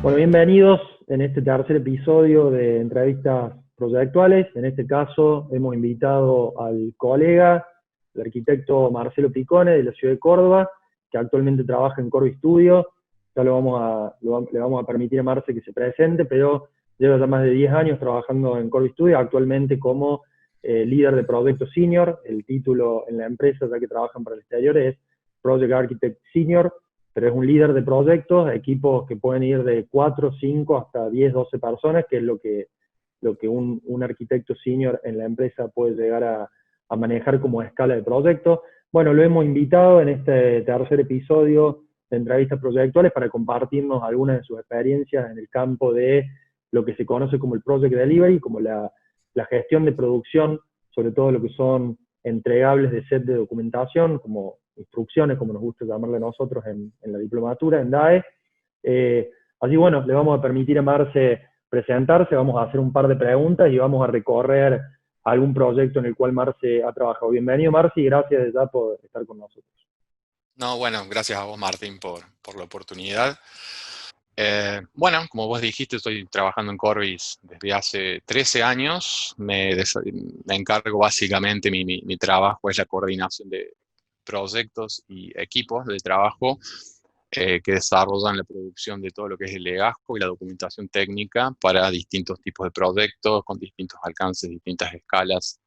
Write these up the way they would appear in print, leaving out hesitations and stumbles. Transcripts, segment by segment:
Bueno, bienvenidos en este tercer episodio de Entrevistas Proyectuales. En este caso hemos invitado al colega, el arquitecto Marcelo Picone de la ciudad de Córdoba, que actualmente trabaja en Corby Studio. Ya le vamos a permitir a Marce que se presente, pero lleva ya más de 10 años trabajando en Corby Studio, actualmente como líder de proyecto senior. El título en la empresa, ya que trabajan para el exterior, es Project Architect Senior, pero es un líder de proyectos, equipos que pueden ir de 4, 5 hasta 10, 12 personas, que es lo que un arquitecto senior en la empresa puede llegar a manejar como escala de proyectos. Bueno, lo hemos invitado en este tercer episodio de Entrevistas Proyectuales para compartirnos algunas de sus experiencias en el campo de lo que se conoce como el Project Delivery, como la gestión de producción, sobre todo lo que son entregables de set de documentación, como instrucciones, como nos gusta llamarle a nosotros en la diplomatura, en DAE. Así, bueno, le vamos a permitir a Marce presentarse, vamos a hacer un par de preguntas y vamos a recorrer algún proyecto en el cual Marce ha trabajado. Bienvenido, Marce, y gracias ya por estar con nosotros. No, bueno, gracias a vos, Martín, por la oportunidad. Bueno, como vos dijiste, estoy trabajando en Corbis desde hace 13 años. Me encargo básicamente, mi trabajo es la coordinación de proyectos y equipos de trabajo que desarrollan la producción de todo lo que es el legajo y la documentación técnica para distintos tipos de proyectos, con distintos alcances, distintas escalas.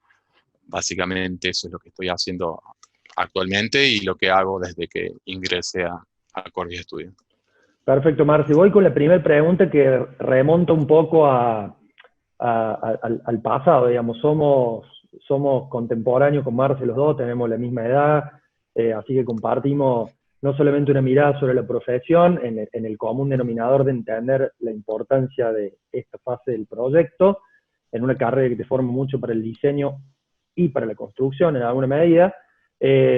Básicamente eso es lo que estoy haciendo actualmente y lo que hago desde que ingresé a Corbis Studio. Perfecto, Marce. Voy con la primera pregunta que remonta un poco al pasado, digamos. Somos contemporáneos con Marce los dos, tenemos la misma edad, así que compartimos no solamente una mirada sobre la profesión, en el común denominador de entender la importancia de esta fase del proyecto, en una carrera que te forma mucho para el diseño y para la construcción en alguna medida.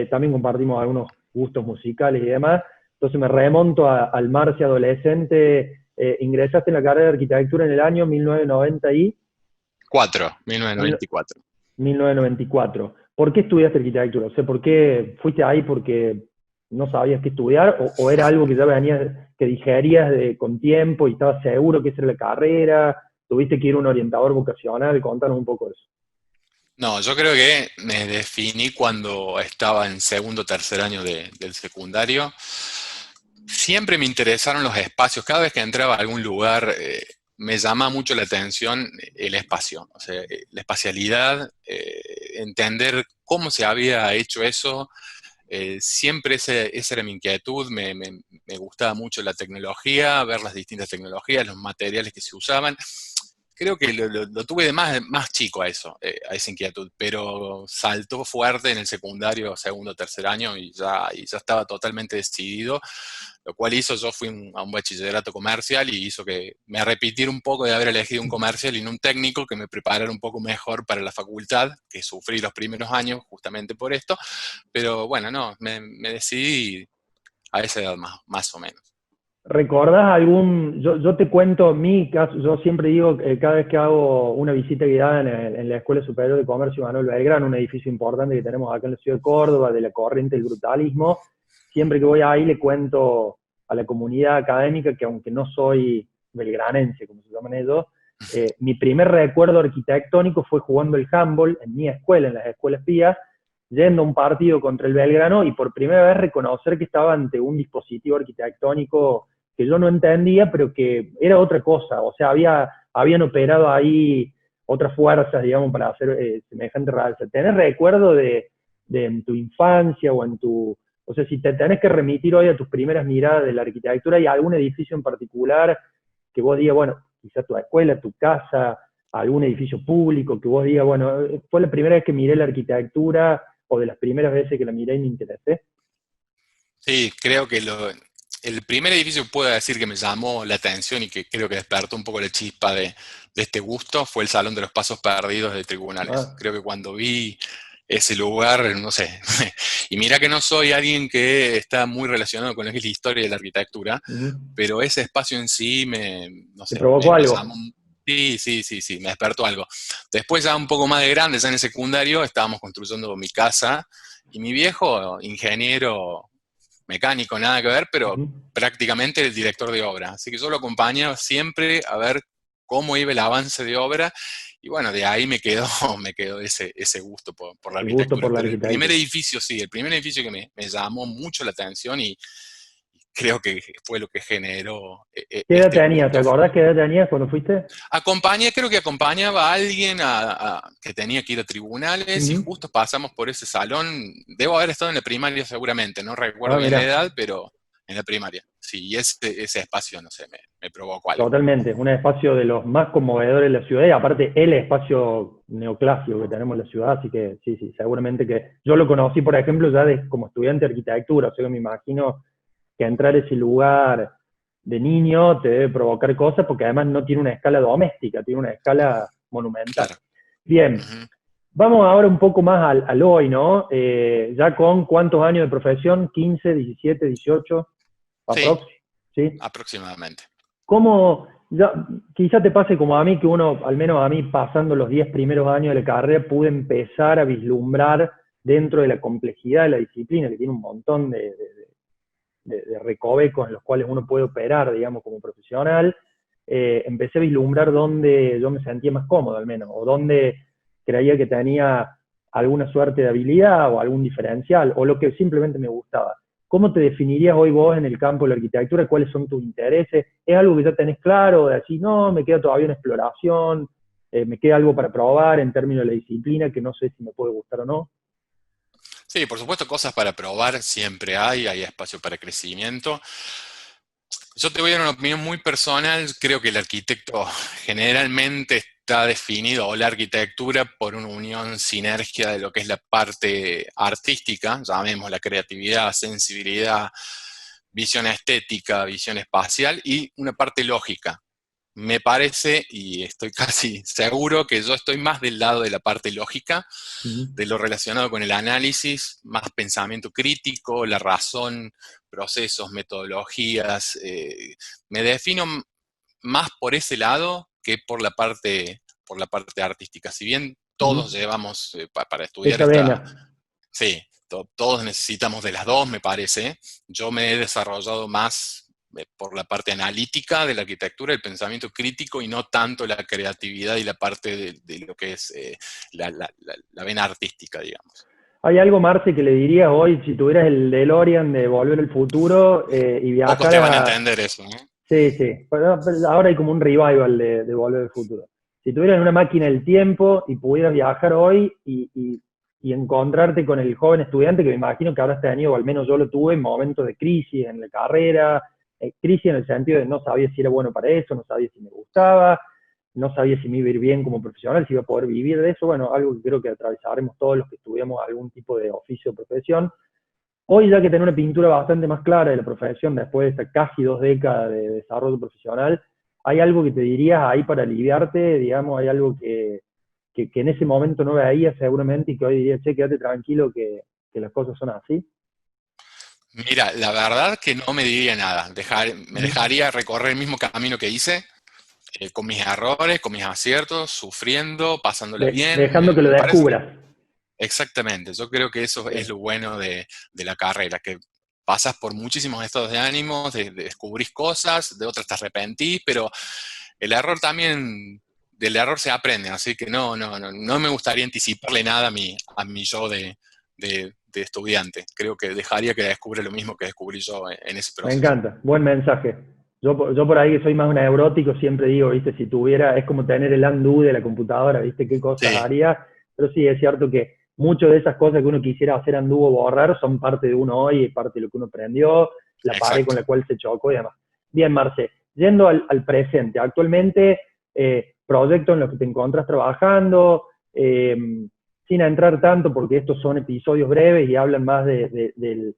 También compartimos algunos gustos musicales y demás. Entonces me remonto al Marce adolescente. Ingresaste en la carrera de arquitectura en el año 1994. 1994. ¿Por qué estudiaste arquitectura? O sea, ¿por qué fuiste ahí? ¿Porque no sabías qué estudiar? ¿O era algo que ya venías, que digerías con tiempo y estabas seguro que esa era la carrera? ¿Tuviste que ir a un orientador vocacional? Contanos un poco de eso. No, yo creo que me definí cuando estaba en segundo o tercer año del secundario. Siempre me interesaron los espacios. Cada vez que entraba a algún lugar, me llama mucho la atención el espacio. O sea, la espacialidad, entender cómo se había hecho eso. Siempre esa era mi inquietud. Me gustaba mucho la tecnología, ver las distintas tecnologías, los materiales que se usaban. Creo que lo tuve de más chico a eso, a esa inquietud, pero saltó fuerte en el secundario, segundo, tercer año y ya estaba totalmente decidido, lo cual yo fui a un bachillerato comercial y hizo que me arrepintiera un poco de haber elegido un comercial y no un técnico que me preparara un poco mejor para la facultad, que sufrí los primeros años justamente por esto, pero bueno, no, me decidí a esa edad más o menos. ¿Recordás algún? Yo te cuento mi caso. Yo siempre digo que cada vez que hago una visita guiada en la Escuela Superior de Comercio Manuel Belgrano, un edificio importante que tenemos acá en la ciudad de Córdoba, de la corriente del brutalismo, siempre que voy ahí le cuento a la comunidad académica que, aunque no soy belgranense, como se llaman ellos, mi primer recuerdo arquitectónico fue jugando el handball en mi escuela, en las escuelas pías, yendo a un partido contra el Belgrano y por primera vez reconocer que estaba ante un dispositivo arquitectónico que yo no entendía, pero que era otra cosa. O sea, habían operado ahí otras fuerzas, digamos, para hacer semejante realza. ¿Tenés recuerdo de en tu infancia o en tu... O sea, si te tenés que remitir hoy a tus primeras miradas de la arquitectura, ¿hay algún edificio en particular que vos digas, bueno, quizás tu escuela, tu casa, algún edificio público, que vos digas, bueno, fue la primera vez que miré la arquitectura o de las primeras veces que la miré y me interesé? Sí, creo que el primer edificio que puedo decir que me llamó la atención y que creo que despertó un poco la chispa de este gusto fue el Salón de los Pasos Perdidos de Tribunales. Ah, Creo que cuando vi ese lugar, no sé, y mira que no soy alguien que está muy relacionado con lo que es la historia de la arquitectura, uh -huh. pero ese espacio en sí no ¿Te sé, provocó me llamó. algo? Sí, me despertó algo. Después ya un poco más de grande, ya en el secundario, estábamos construyendo mi casa y mi viejo, ingeniero mecánico, nada que ver, pero Ujú. prácticamente el director de obra. Así que yo lo acompañaba siempre a ver cómo iba el avance de obra y bueno, de ahí me quedó ese gusto por la El gusto arquitectura. por la Pero el primer arquitectura. edificio, sí, el primer edificio que me llamó mucho la atención y creo que fue lo que generó ¿Qué edad este tenías? ¿Te gusto. acordás qué edad tenías cuando fuiste? Creo que acompañaba a alguien que tenía que ir a tribunales y Ujú. justo pasamos por ese salón. Debo haber estado en la primaria seguramente, no recuerdo Ah, bien la mira, edad, pero en la primaria. Sí, y ese espacio, no sé, me provocó algo. totalmente. Un espacio de los más conmovedores de la ciudad y aparte el espacio neoclásico que tenemos en la ciudad, así que sí, sí, seguramente que yo lo conocí, por ejemplo, ya como estudiante de arquitectura, o sea que me imagino que entrar a ese lugar de niño te debe provocar cosas porque además no tiene una escala doméstica, tiene una escala monumental. Claro. Bien, Ujú. vamos ahora un poco más al hoy, ¿no? Ya con cuántos años de profesión, 15, 17, 18, Sí, aprox, ¿sí? aproximadamente. ¿Cómo, quizá te pase como a mí, que uno, al menos a mí, pasando los 10 primeros años de la carrera, pude empezar a vislumbrar dentro de la complejidad de la disciplina, que tiene un montón de recovecos en los cuales uno puede operar, digamos, como profesional, empecé a vislumbrar dónde yo me sentía más cómodo, al menos, o dónde creía que tenía alguna suerte de habilidad o algún diferencial, o lo que simplemente me gustaba. ¿Cómo te definirías hoy vos en el campo de la arquitectura? ¿Cuáles son tus intereses? ¿Es algo que ya tenés claro? De decir, no, me queda todavía una exploración, me queda algo para probar en términos de la disciplina que no sé si me puede gustar o no. Sí, por supuesto, cosas para probar siempre hay espacio para crecimiento. Yo te voy a dar una opinión muy personal. Creo que el arquitecto generalmente está definido, o la arquitectura, por una unión sinergia de lo que es la parte artística, llamemos la creatividad, sensibilidad, visión estética, visión espacial, y una parte lógica. Me parece, y estoy casi seguro, que yo estoy más del lado de la parte lógica, Ujú. de lo relacionado con el análisis, más pensamiento crítico, la razón, procesos, metodologías. Me defino más por ese lado que por la parte artística. Si bien Ujú. todos llevamos para estudiar Esa vena. sí, todos necesitamos de las dos, me parece. Yo me he desarrollado más por la parte analítica de la arquitectura, el pensamiento crítico y no tanto la creatividad y la parte de lo que es la vena artística, digamos. ¿Hay algo, Marce, que le dirías hoy si tuvieras el DeLorean de Volver al Futuro y Pocos te van a viajaras a... entender eso, ¿no? Sí, sí, pero ahora hay como un revival de Volver al Futuro. Si tuvieras una máquina del tiempo y pudieras viajar hoy y encontrarte con el joven estudiante, que me imagino que habrás tenido, o al menos yo lo tuve, en momentos de crisis en la carrera, crisis en el sentido de no sabía si era bueno para eso, no sabía si me gustaba, no sabía si me iba a ir bien como profesional, si iba a poder vivir de eso, bueno, algo que creo que atravesaremos todos los que estudiamos algún tipo de oficio o profesión. Hoy ya que tener una pintura bastante más clara de la profesión, después de estas casi 2 décadas de desarrollo profesional, ¿hay algo que te dirías ahí para aliviarte? Digamos, ¿hay algo que en ese momento no veías seguramente y que hoy dirías, che, quédate tranquilo que las cosas son así? Mira, la verdad que no me diría nada. Me Ujú. dejaría recorrer el mismo camino que hice, con mis errores, con mis aciertos, sufriendo, pasándola bien. Dejando que lo Me parece que descubras. exactamente, yo creo que eso Sí. es lo bueno de la carrera, que pasas por muchísimos estados de ánimo, descubrís cosas, de otras te arrepentís, pero el error también, del error se aprende, así que no me gustaría anticiparle nada a mi yo de estudiante. Creo que dejaría que descubra lo mismo que descubrí yo en ese Me proceso. encanta, buen mensaje. Yo por ahí que soy más un neurótico siempre digo, viste, si tuviera, es como tener el undo de la computadora, viste, qué cosas Sí, haría, pero sí, es cierto que muchas de esas cosas que uno quisiera hacer undo o borrar son parte de uno hoy, es parte de lo que uno aprendió, la pared con exacto. la cual se chocó y demás. Bien, Marce, yendo al presente, actualmente, proyectos en los que te encuentras trabajando, sin entrar tanto porque estos son episodios breves y hablan más del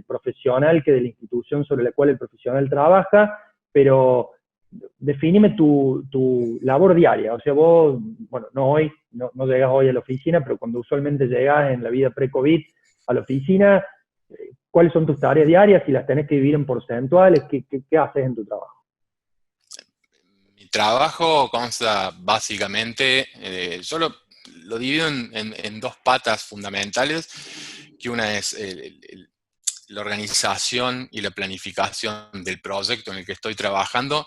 profesional que de la institución sobre la cual el profesional trabaja, pero definime tu labor diaria. O sea, vos, bueno, no hoy, no llegas hoy a la oficina, pero cuando usualmente llegas en la vida pre-COVID a la oficina, ¿cuáles son tus tareas diarias? Si las tenés que dividir en porcentuales, ¿qué haces en tu trabajo? trabajo consta básicamente, yo lo divido en dos patas fundamentales, que una es la organización y la planificación del proyecto en el que estoy trabajando,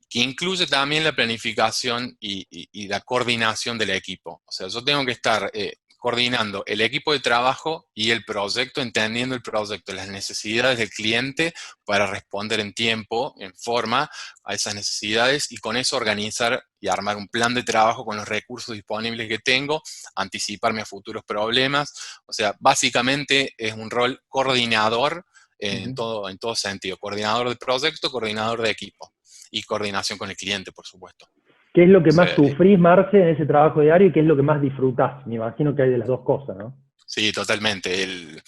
que incluye también la planificación y la coordinación del equipo. O sea, yo tengo que estar coordinando el equipo de trabajo y el proyecto, entendiendo el proyecto, las necesidades del cliente para responder en tiempo, en forma a esas necesidades y con eso organizar y armar un plan de trabajo con los recursos disponibles que tengo, anticiparme a futuros problemas. O sea, básicamente es un rol coordinador Ujú. en todo sentido. Coordinador de proyecto, coordinador de equipo y coordinación con el cliente, por supuesto. ¿Qué es lo O que más sea, sufrís, Marce, en ese trabajo diario y qué es lo que más disfrutás? Me imagino que hay de las dos cosas, ¿no? sí, totalmente. En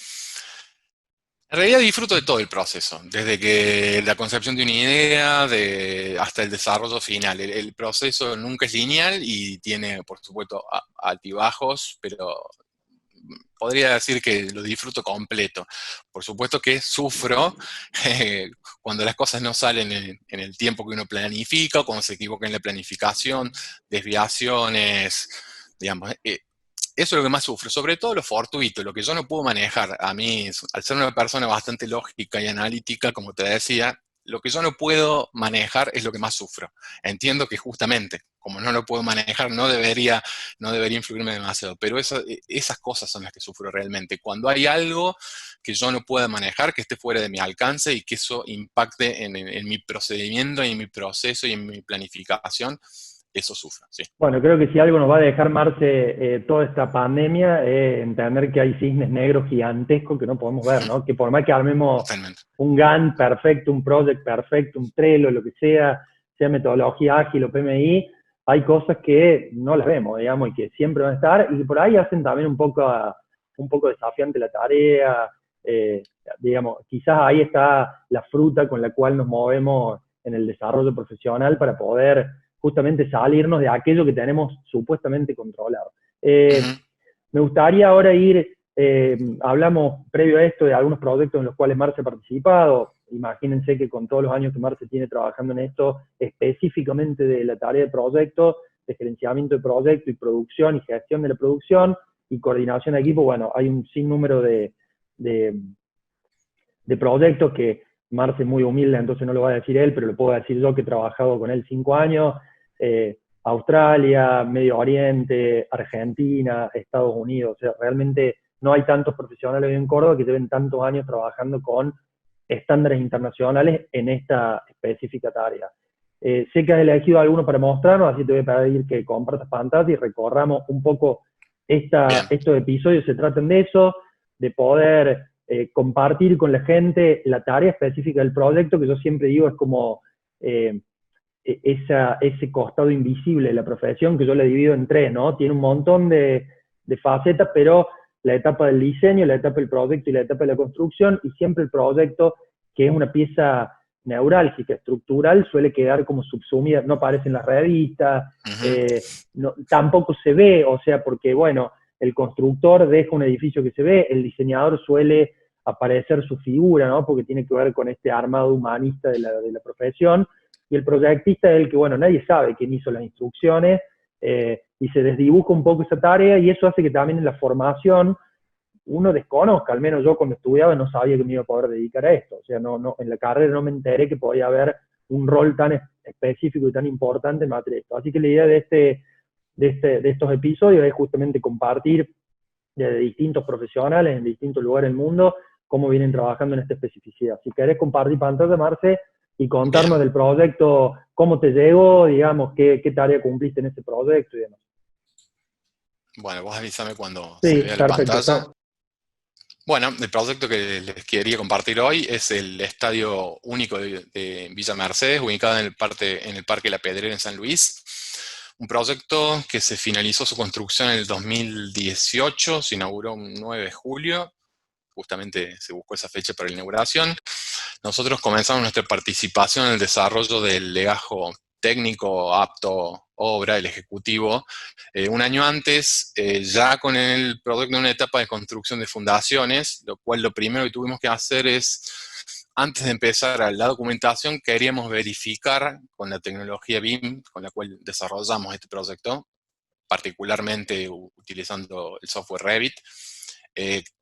realidad disfruto de todo el proceso, desde que la concepción de una idea hasta el desarrollo final. El proceso nunca es lineal y tiene, por supuesto, altibajos, pero podría decir que lo disfruto completo. Por supuesto que sufro eh, cuando las cosas no salen en el tiempo que uno planifica, cuando se equivoca en la planificación, desviaciones, digamos. Eso es lo que más sufro, sobre todo lo fortuito, lo que yo no puedo manejar. A mí, al ser una persona bastante lógica y analítica, como te decía, lo que yo no puedo manejar es lo que más sufro. Entiendo que justamente, como no lo puedo manejar, no debería influirme demasiado, pero esas cosas son las que sufro realmente. Cuando hay algo que yo no pueda manejar, que esté fuera de mi alcance y que eso impacte en mi procedimiento, y en mi proceso y en mi planificación, eso sufro, sí. Bueno, creo que si algo nos va a dejar, Marce, toda esta pandemia, es entender que hay cisnes negros gigantescos que no podemos ver, ¿no? Que por más que armemos Totalmente. un Gantt perfecto, un project perfecto, un Trello, lo que sea metodología ágil o PMI, hay cosas que no las vemos, digamos, y que siempre van a estar, y que por ahí hacen también un poco desafiante la tarea, digamos, quizás ahí está la fruta con la cual nos movemos en el desarrollo profesional para poder justamente salirnos de aquello que tenemos supuestamente controlado. Ujú. Me gustaría ahora hablamos previo a esto de algunos proyectos en los cuales Marce ha participado. Imagínense que con todos los años que Marce tiene trabajando en esto, específicamente de la tarea de proyecto, de gerenciamiento de proyecto y producción y gestión de la producción y coordinación de equipo, bueno, hay un sinnúmero de, de proyectos que Marce es muy humilde, entonces no lo va a decir él, pero lo puedo decir yo que he trabajado con él 5 años. Australia, Medio Oriente, Argentina, Estados Unidos. O sea, realmente no hay tantos profesionales en Córdoba que lleven tantos años trabajando con estándares internacionales en esta específica tarea. Sé que has elegido alguno para mostrarnos, así te voy a pedir que compartas pantalla y recorramos un poco Bien. estos episodios. Se tratan de eso, de poder compartir con la gente la tarea específica del proyecto, que yo siempre digo es como ese costado invisible de la profesión que yo le divido en tres, ¿no? Tiene un montón de facetas, pero la etapa del diseño, la etapa del proyecto y la etapa de la construcción, y siempre el proyecto, que es una pieza neurálgica, estructural, suele quedar como subsumida, no aparece en las revistas, Ujú. tampoco se ve, o sea, porque, bueno, el constructor deja un edificio que se ve, el diseñador suele aparecer su figura, ¿no? Porque tiene que ver con este armado humanista de la profesión, y el proyectista es el que, bueno, nadie sabe quién hizo las instrucciones, y se desdibuja un poco esa tarea, y eso hace que también en la formación uno desconozca, al menos yo cuando estudiaba no sabía que me iba a poder dedicar a esto, o sea, en la carrera no me enteré que podía haber un rol tan específico y tan importante en materia de esto. Así que la idea de estos episodios es justamente compartir de distintos profesionales en distintos lugares del mundo cómo vienen trabajando en esta especificidad. Si querés compartir pantalla, Marce, y contarnos Bien. del proyecto, cómo te llegó, digamos, qué tarea cumpliste en ese proyecto y demás. Bueno, vos avísame cuando se Sí, vea la perfecto. pantalla. Bueno, el proyecto que les quería compartir hoy es el Estadio Único de Villa Mercedes, ubicado en el Parque La Pedrera en San Luis. Un proyecto que se finalizó su construcción en el 2018, se inauguró un 9 de julio, justamente se buscó esa fecha para la inauguración. Nosotros comenzamos nuestra participación en el desarrollo del legajo técnico, apto, obra, el ejecutivo, un año antes, ya con el proyecto en una etapa de construcción de fundaciones, lo cual lo primero que tuvimos que hacer es antes de empezar a la documentación, queríamos verificar con la tecnología BIM con la cual desarrollamos este proyecto, particularmente utilizando el software Revit.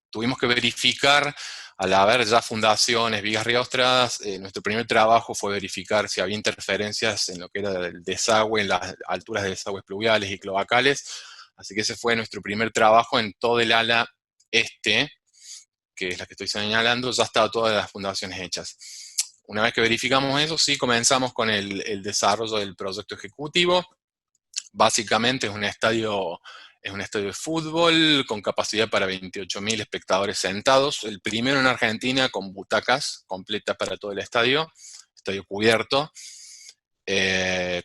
Tuvimos que verificar, al haber ya fundaciones, vigas riostradas, nuestro primer trabajo fue verificar si había interferencias en lo que era el desagüe, en las alturas de desagües pluviales y cloacales. Así que ese fue nuestro primer trabajo en todo el ala este, que es la que estoy señalando, ya estaban todas las fundaciones hechas. Una vez que verificamos eso, sí, comenzamos con el desarrollo del proyecto ejecutivo. Básicamente es un estadio de fútbol con capacidad para 28.000 espectadores sentados, el primero en Argentina con butacas completas para todo el estadio cubierto,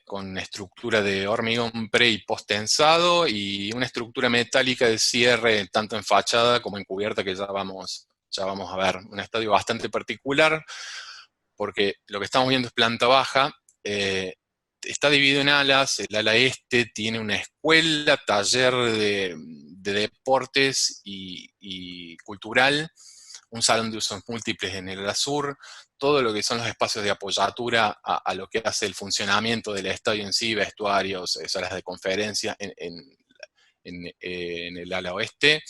con estructura de hormigón pre y post tensado y una estructura metálica de cierre tanto en fachada como en cubierta, que ya vamos a ver. Un estadio bastante particular porque lo que estamos viendo es planta baja, está dividido en alas. El ala este tiene una escuela, taller de deportes y cultural, un salón de usos múltiples en el ala sur, todo lo que son los espacios de apoyatura a lo que hace el funcionamiento del estadio en sí, vestuarios, salas de conferencia en el ala oeste.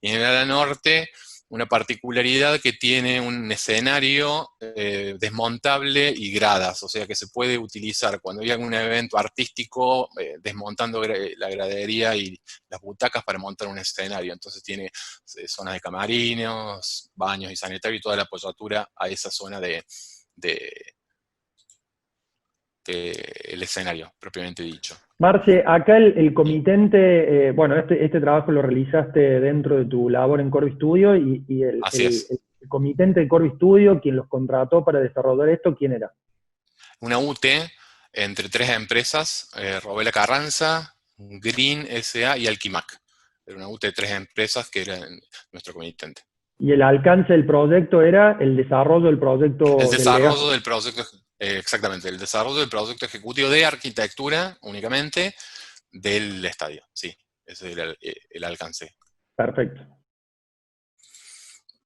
Y en el ala norte, una particularidad que tiene un escenario desmontable y gradas, o sea que se puede utilizar cuando hay algún evento artístico, desmontando la gradería y las butacas para montar un escenario. Entonces tiene zonas de camarinos, baños y sanitarios y toda la apoyatura a esa zona el escenario, propiamente dicho. Marce, acá el comitente, bueno, este trabajo lo realizaste dentro de tu labor en Corby Studio y Así es. el comitente de Corby Studio, quien los contrató para desarrollar esto, ¿quién era? Una UT entre tres empresas, Robela Carranza, Green SA y Alquimac. Era una UT de tres empresas que eran nuestro comitente. Y el alcance del proyecto era el desarrollo del proyecto El del desarrollo del proyecto, exactamente, el desarrollo del proyecto ejecutivo de arquitectura únicamente del estadio, sí, ese era el alcance. Perfecto.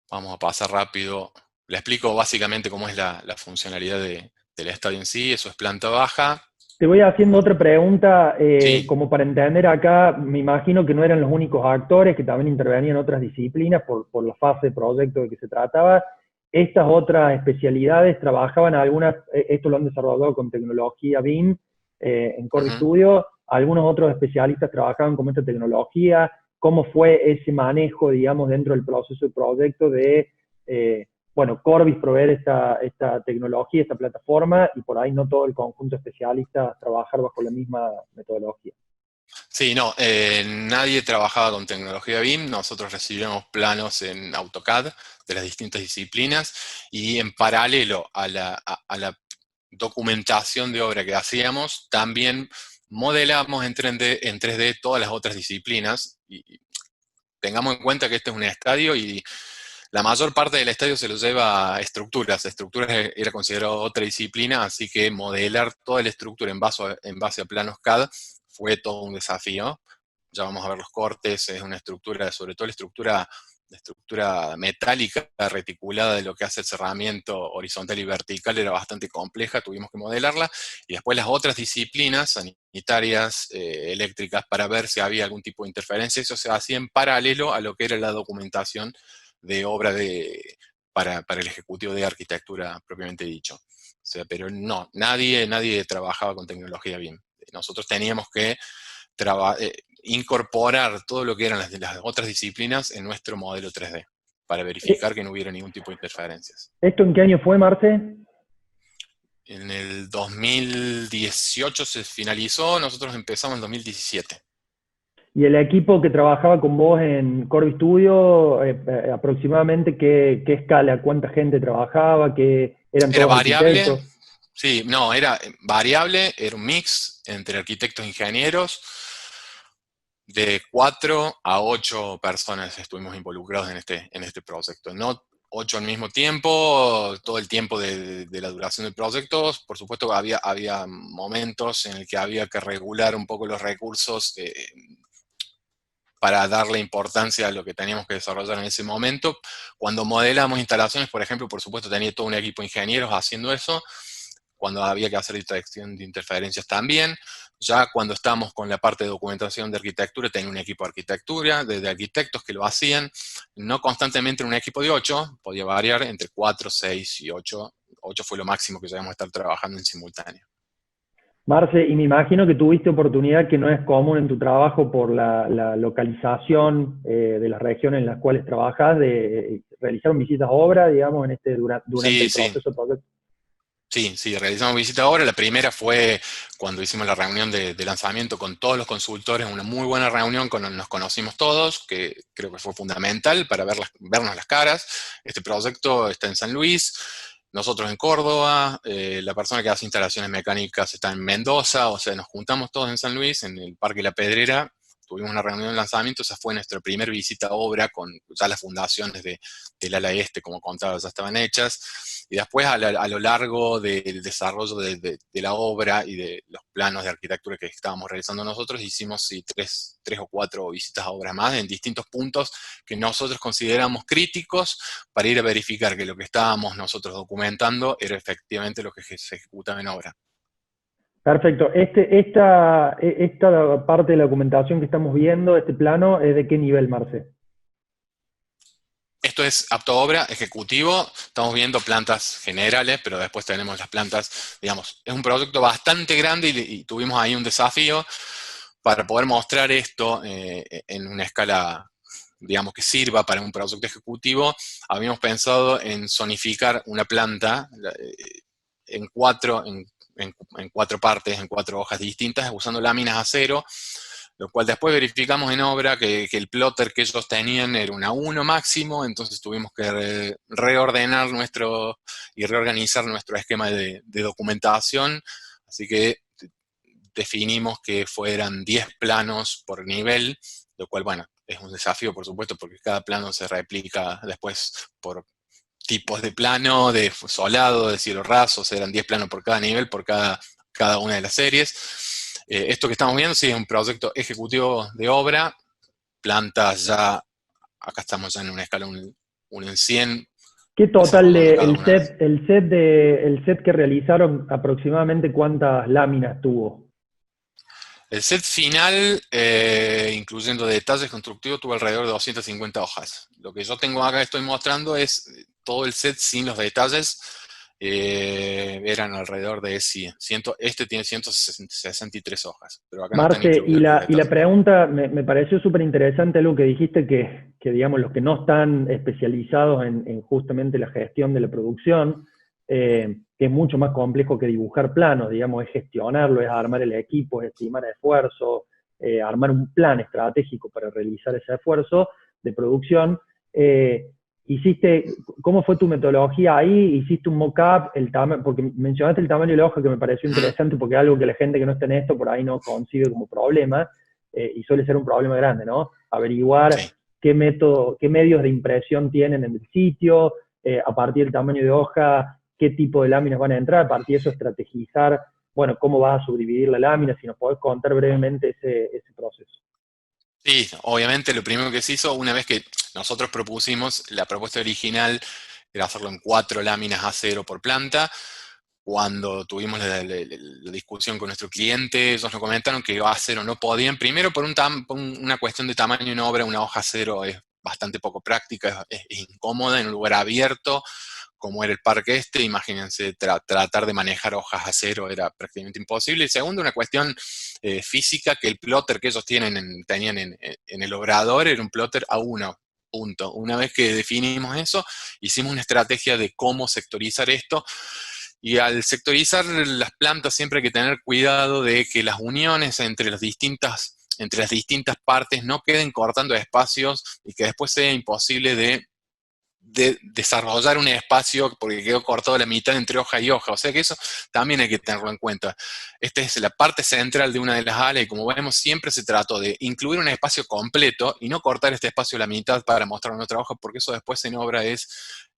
Vamos a pasar rápido. Le explico básicamente cómo es la funcionalidad del estadio en sí. Eso es planta baja. Te voy haciendo otra pregunta, Sí. como para entender acá, me imagino que no eran los únicos actores, que también intervenían otras disciplinas por la fase de proyecto de que se trataba. Estas otras especialidades trabajaban algunas, esto lo han desarrollado con tecnología BIM en Core Studio, algunos otros especialistas trabajaban con esta tecnología. ¿Cómo fue ese manejo, digamos, dentro del proceso de proyecto de bueno, Corbis proveer esta tecnología, esta plataforma, y por ahí no todo el conjunto de especialistas trabajar bajo la misma metodología? Sí, no, nadie trabajaba con tecnología BIM. Nosotros recibíamos planos en AutoCAD de las distintas disciplinas y en paralelo a la documentación de obra que hacíamos, también modelamos en 3D todas las otras disciplinas. Y tengamos en cuenta que este es un estadio y la mayor parte del estadio se lo lleva a estructuras. Estructuras era considerado otra disciplina, así que modelar toda la estructura en base a planos CAD fue todo un desafío. Ya vamos a ver los cortes, es una estructura, sobre todo la estructura metálica reticulada de lo que hace el cerramiento horizontal y vertical era bastante compleja, tuvimos que modelarla, y después las otras disciplinas sanitarias, eléctricas, para ver si había algún tipo de interferencia. Eso se hacía en paralelo a lo que era la documentación de obra para el ejecutivo de arquitectura propiamente dicho. O sea, pero no, nadie trabajaba con tecnología BIM. Nosotros teníamos que incorporar todo lo que eran las otras disciplinas en nuestro modelo 3D para verificar que no hubiera ningún tipo de interferencias. ¿Esto en qué año fue, Marce? En el 2018 se finalizó, nosotros empezamos en 2017. ¿Y el equipo que trabajaba con vos en Corby Studio, aproximadamente qué escala, cuánta gente trabajaba, qué eran Era todos variable, arquitectos? sí, no, era variable, era un mix entre arquitectos e ingenieros. De 4 a 8 personas estuvimos involucrados en este proyecto. No 8 al mismo tiempo, todo el tiempo de la duración del proyecto. Por supuesto, había momentos en el que había que regular un poco los recursos para darle importancia a lo que teníamos que desarrollar en ese momento. Cuando modelamos instalaciones, por ejemplo, por supuesto tenía todo un equipo de ingenieros haciendo eso, cuando había que hacer detección de interferencias también. Ya cuando estábamos con la parte de documentación de arquitectura, tenía un equipo de arquitectura, de arquitectos que lo hacían, no constantemente en un equipo de 8, podía variar entre 4, 6 y 8. 8 fue lo máximo que llegamos a estar trabajando en simultáneo. Marce, y me imagino que tuviste oportunidad que no es común en tu trabajo por la localización de las regiones en las cuales trabajas, de realizar visitas a obra, digamos, durante Sí, el sí, proceso de proyecto. sí, sí, realizamos visita ahora. La primera fue cuando hicimos la reunión de lanzamiento con todos los consultores, una muy buena reunión, nos conocimos todos, que creo que fue fundamental para vernos las caras. Este proyecto está en San Luis, nosotros en Córdoba, la persona que hace instalaciones mecánicas está en Mendoza, o sea, nos juntamos todos en San Luis, en el Parque La Pedrera. Tuvimos una reunión de lanzamiento, esa fue nuestra primera visita a obra, con ya las fundaciones del ala este, como contaba, ya estaban hechas. Y después, a lo largo del desarrollo de la obra y de los planos de arquitectura que estábamos realizando nosotros, hicimos sí, tres o cuatro visitas a obras más en distintos puntos que nosotros consideramos críticos para ir a verificar que lo que estábamos nosotros documentando era efectivamente lo que se ejecutaba en obra. Perfecto. Esta parte de la documentación que estamos viendo, este plano, ¿es de qué nivel, Marce? Esto es apto a obra, ejecutivo. Estamos viendo plantas generales, pero después tenemos las plantas, digamos, es un proyecto bastante grande y tuvimos ahí un desafío para poder mostrar esto en una escala, digamos, que sirva para un proyecto ejecutivo. Habíamos pensado en zonificar una planta en cuatro partes, en cuatro hojas distintas, usando láminas de acero, lo cual después verificamos en obra que el plotter que ellos tenían era una 1 máximo, entonces tuvimos que reordenar y reorganizar nuestro esquema de documentación, así que definimos que fueran 10 planos por nivel, lo cual, bueno, es un desafío, por supuesto, porque cada plano se replica después por tipos de plano, de solado, de cielo raso, o sea, eran 10 planos por cada nivel, por cada una de las series. Esto que estamos viendo, sí, es un proyecto ejecutivo de obra, plantas ya, acá estamos ya en una escala 1 en 100, ¿Qué total desarrollando de cada una. el set que realizaron, aproximadamente cuántas láminas tuvo? El set final, incluyendo detalles constructivos, tuvo alrededor de 250 hojas. Lo que yo tengo acá, estoy mostrando, es todo el set sin los detalles. Eran alrededor de 100. Este tiene 163 hojas, pero acá no están Marce, incluidos los y la detalles. pregunta me pareció súper interesante algo que dijiste digamos, los que no están especializados en justamente la gestión de la producción, que es mucho más complejo que dibujar planos, digamos, es gestionarlo, es armar el equipo, es estimar esfuerzo, armar un plan estratégico para realizar ese esfuerzo de producción. Eh, ¿Cómo fue tu metodología ahí? ¿Hiciste un mock-up? Porque mencionaste el tamaño de la hoja que me pareció Ujú. interesante porque es algo que la gente que no está en esto por ahí no concibe como problema, y suele ser un problema grande, ¿no? Averiguar Sí. qué medios de impresión tienen en el sitio, a partir del tamaño de hoja, qué tipo de láminas van a entrar, a partir de eso estrategizar, bueno, cómo vas a subdividir la lámina, si nos podés contar brevemente ese proceso. Sí, obviamente lo primero que se hizo, una vez que nosotros propusimos, la propuesta original era hacerlo en 4 láminas A0 por planta. Cuando tuvimos la discusión con nuestro cliente, ellos nos comentaron que A0 no podían, primero por una cuestión de tamaño en obra, una hoja cero es bastante poco práctica, es incómoda en un lugar abierto, como era el parque este, imagínense, tratar de manejar hojas a cero era prácticamente imposible. Y segundo, una cuestión física, que el plotter que ellos tenían en el obrador era un plotter a uno. Punto. Una vez que definimos eso, hicimos una estrategia de cómo sectorizar esto. Y al sectorizar las plantas siempre hay que tener cuidado de que las uniones entre las distintas partes no queden cortando espacios y que después sea imposible de desarrollar un espacio porque quedó cortado la mitad entre hoja y hoja. O sea que eso también hay que tenerlo en cuenta. Esta es la parte central de una de las alas y como vemos siempre se trató de incluir un espacio completo y no cortar este espacio a la mitad para mostrar una otra hoja porque eso después en obra es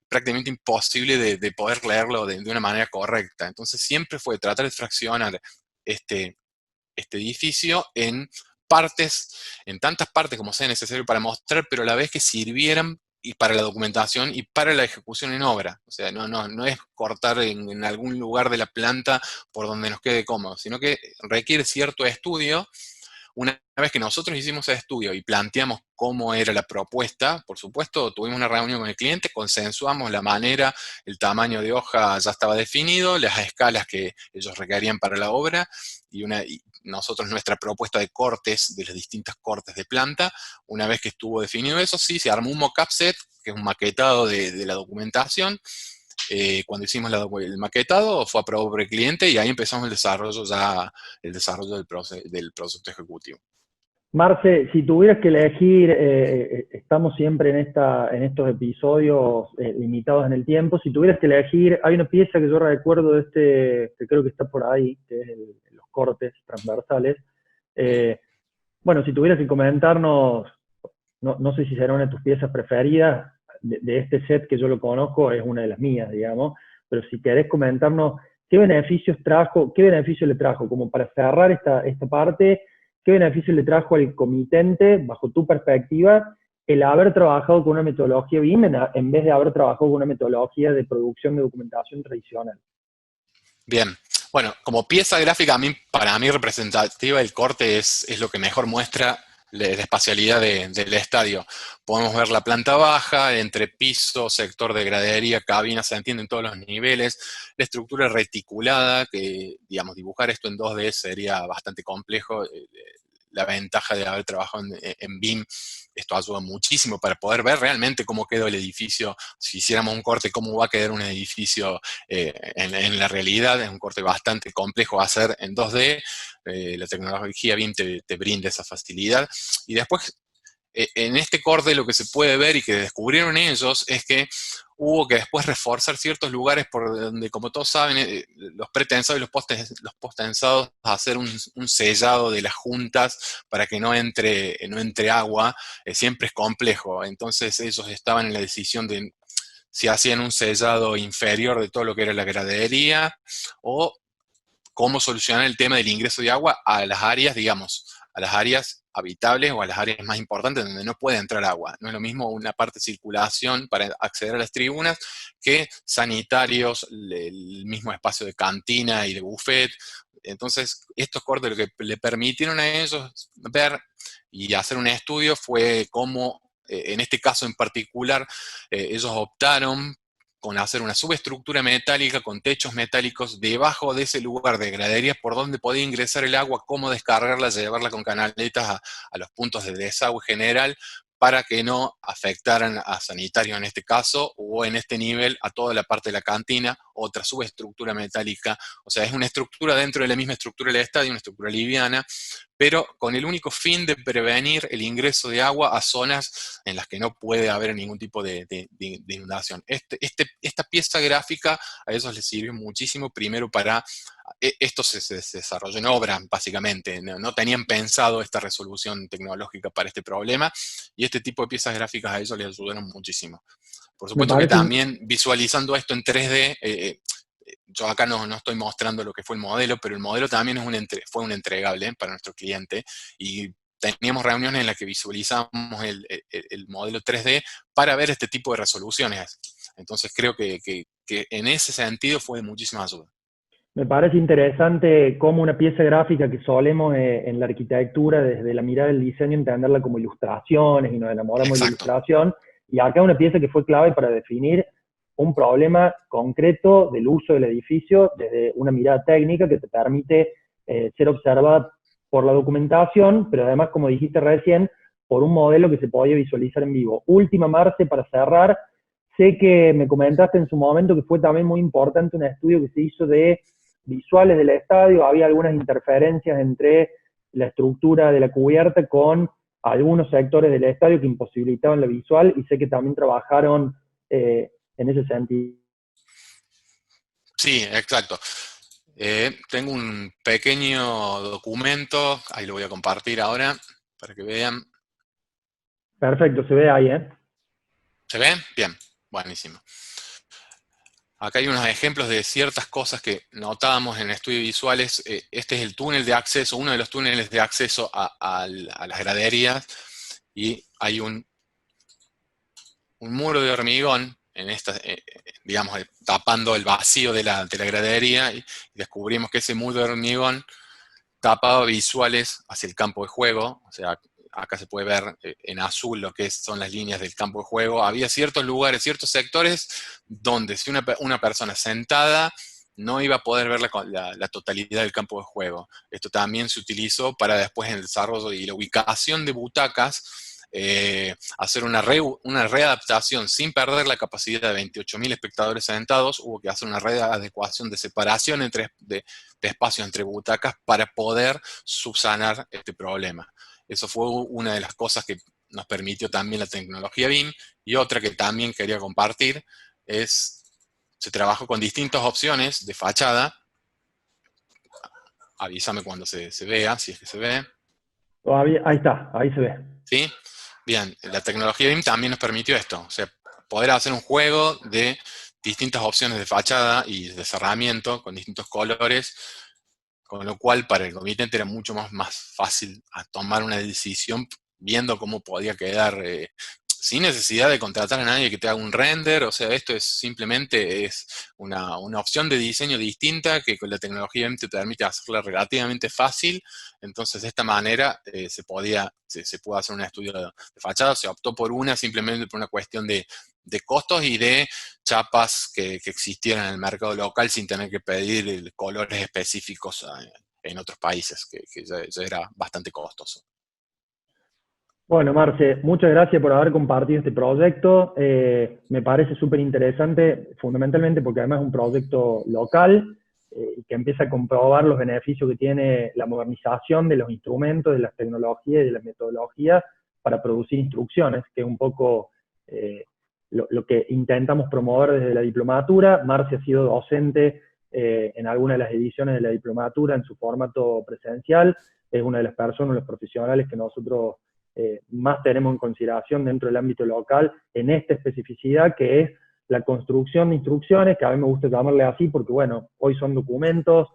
prácticamente imposible de poder leerlo de una manera correcta. Entonces siempre fue tratar de fraccionar este, este edificio en partes, en tantas partes como sea necesario para mostrar, pero a la vez que sirvieran y para la documentación y para la ejecución en obra. O sea, no es cortar en algún lugar de la planta por donde nos quede cómodo, sino que requiere cierto estudio. Una vez que nosotros hicimos el estudio y planteamos cómo era la propuesta, por supuesto, tuvimos una reunión con el cliente, consensuamos la manera, el tamaño de hoja ya estaba definido, las escalas que ellos requerían para la obra y nosotros nuestra propuesta de cortes, de los distintos cortes de planta. Una vez que estuvo definido eso, sí, se armó un mock-up set, que es un maquetado de la documentación. Cuando hicimos el maquetado, fue aprobado por el cliente y ahí empezamos el desarrollo del proyecto ejecutivo. Marce, si tuvieras que elegir, estamos siempre en estos episodios limitados en el tiempo, si tuvieras que elegir, hay una pieza que yo recuerdo de que creo que está por ahí, que es los cortes transversales. Bueno, si tuvieras que comentarnos, no sé si será una de tus piezas preferidas, de este set que yo lo conozco, es una de las mías, digamos, pero si querés comentarnos qué beneficios le trajo, como para cerrar esta parte, qué beneficios le trajo al comitente, bajo tu perspectiva, el haber trabajado con una metodología BIM en vez de haber trabajado con una metodología de producción de documentación tradicional. Bien, bueno, como pieza gráfica, para mí representativa, el corte es lo que mejor muestra la espacialidad del estadio. Podemos ver la planta baja, entre piso, sector de gradería, cabina, se entiende en todos los niveles, la estructura reticulada, que digamos, dibujar esto en 2D sería bastante complejo. La ventaja de haber trabajado en BIM, esto ayuda muchísimo para poder ver realmente cómo quedó el edificio. Si hiciéramos un corte, cómo va a quedar un edificio en la realidad. Es un corte bastante complejo hacer en 2D. La tecnología BIM te brinda esa facilidad. Y después, en este corte lo que se puede ver y que descubrieron ellos es que hubo que después reforzar ciertos lugares por donde, como todos saben, los pretensados y los postensados, hacer un sellado de las juntas para que no entre agua, siempre es complejo. Entonces ellos estaban en la decisión de si hacían un sellado inferior de todo lo que era la gradería o cómo solucionar el tema del ingreso de agua a las áreas, digamos, a las áreas habitables o a las áreas más importantes donde no puede entrar agua. No es lo mismo una parte de circulación para acceder a las tribunas que sanitarios, el mismo espacio de cantina y de buffet. Entonces, estos cortes lo que le permitieron a ellos ver y hacer un estudio fue cómo, en este caso en particular, ellos optaron con hacer una subestructura metálica con techos metálicos debajo de ese lugar de graderías por donde podía ingresar el agua, cómo descargarla, llevarla con canaletas a los puntos de desagüe general para que no afectaran a sanitarios en este caso, o en este nivel a toda la parte de la cantina, otra subestructura metálica. O sea, es una estructura dentro de la misma estructura del estadio, una estructura liviana, pero con el único fin de prevenir el ingreso de agua a zonas en las que no puede haber ningún tipo de inundación. Esta pieza gráfica a ellos les sirvió muchísimo, primero para, esto se desarrolló en obra, básicamente, no tenían pensado esta resolución tecnológica para este problema, y este tipo de piezas gráficas a ellos les ayudaron muchísimo. Por Me supuesto que parece, también visualizando esto en 3D, yo acá no estoy mostrando lo que fue el modelo, pero el modelo también fue un entregable para nuestro cliente y teníamos reuniones en las que visualizamos el modelo 3D para ver este tipo de resoluciones. Entonces creo que en ese sentido fue de muchísima ayuda. Me parece interesante cómo una pieza gráfica que solemos en la arquitectura, desde la mirada del diseño, entenderla como ilustraciones y nos enamoramos de la Exacto. ilustración, y acá una pieza que fue clave para definir un problema concreto del uso del edificio desde una mirada técnica que te permite ser observada por la documentación, pero además, como dijiste recién, por un modelo que se podía visualizar en vivo. Última, Marce, para cerrar, sé que me comentaste en su momento que fue también muy importante un estudio que se hizo de visuales del estadio, había algunas interferencias entre la estructura de la cubierta con algunos sectores del estadio que imposibilitaban la visual, y sé que también trabajaron en ese sentido. Sí, exacto. Tengo un pequeño documento, ahí lo voy a compartir ahora para que vean. Perfecto, se ve ahí, ¿eh? ¿Se ve? Bien, buenísimo. Acá hay unos ejemplos de ciertas cosas que notábamos en estudios visuales. Este es el túnel de acceso, uno de los túneles de acceso a las graderías, y hay un muro de hormigón en esta, digamos, tapando el vacío de la gradería, y descubrimos que ese muro de hormigón tapaba visuales hacia el campo de juego. O sea, acá se puede ver en azul lo que son las líneas del campo de juego. Había ciertos lugares, ciertos sectores donde si una persona sentada no iba a poder ver la totalidad del campo de juego. Esto también se utilizó para después en el desarrollo y la ubicación de butacas, hacer una readaptación sin perder la capacidad de 28.000 espectadores sentados. Hubo que hacer una readecuación de separación de espacio entre butacas para poder subsanar este problema. Eso fue una de las cosas que nos permitió también la tecnología BIM. Y otra que también quería compartir es, se trabajó con distintas opciones de fachada. Avísame cuando se vea, si es que se ve. Todavía, ahí está, ahí se ve. ¿Sí? Bien, la tecnología BIM también nos permitió esto, o sea, poder hacer un juego de distintas opciones de fachada y de cerramiento con distintos colores, con lo cual para el comitente era mucho más fácil tomar una decisión viendo cómo podía quedar, sin necesidad de contratar a nadie que te haga un render. O sea, esto es simplemente una opción de diseño distinta que con la tecnología BIM te permite hacerla relativamente fácil. Entonces, de esta manera se pudo hacer un estudio de fachada. Se optó por una simplemente por una cuestión de costos y de chapas que existieran en el mercado local sin tener que pedir colores específicos en otros países, que ya era bastante costoso. Bueno, Marce, muchas gracias por haber compartido este proyecto. Me parece súper interesante, fundamentalmente porque además es un proyecto local y que empieza a comprobar los beneficios que tiene la modernización de los instrumentos, de las tecnologías y de las metodologías para producir instrucciones, que es un poco lo que intentamos promover desde la diplomatura. Marce ha sido docente en algunas de las ediciones de la diplomatura en su formato presencial. Es una de las personas, los profesionales que nosotros más tenemos en consideración dentro del ámbito local en esta especificidad que es la construcción de instrucciones, que a mí me gusta llamarle así porque, bueno, hoy son documentos,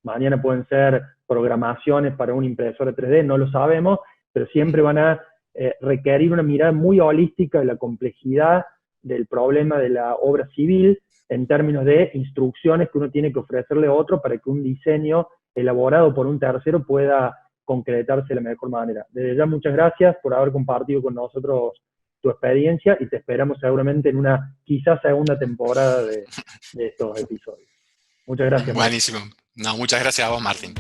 mañana pueden ser programaciones para una impresora 3D, no lo sabemos, pero siempre van a requerir una mirada muy holística de la complejidad del problema de la obra civil en términos de instrucciones que uno tiene que ofrecerle a otro para que un diseño elaborado por un tercero pueda concretarse de la mejor manera. Desde ya, muchas gracias por haber compartido con nosotros tu experiencia y te esperamos seguramente en una quizás segunda temporada de estos episodios. Muchas gracias, Martín. Buenísimo. No, muchas gracias a vos, Martín.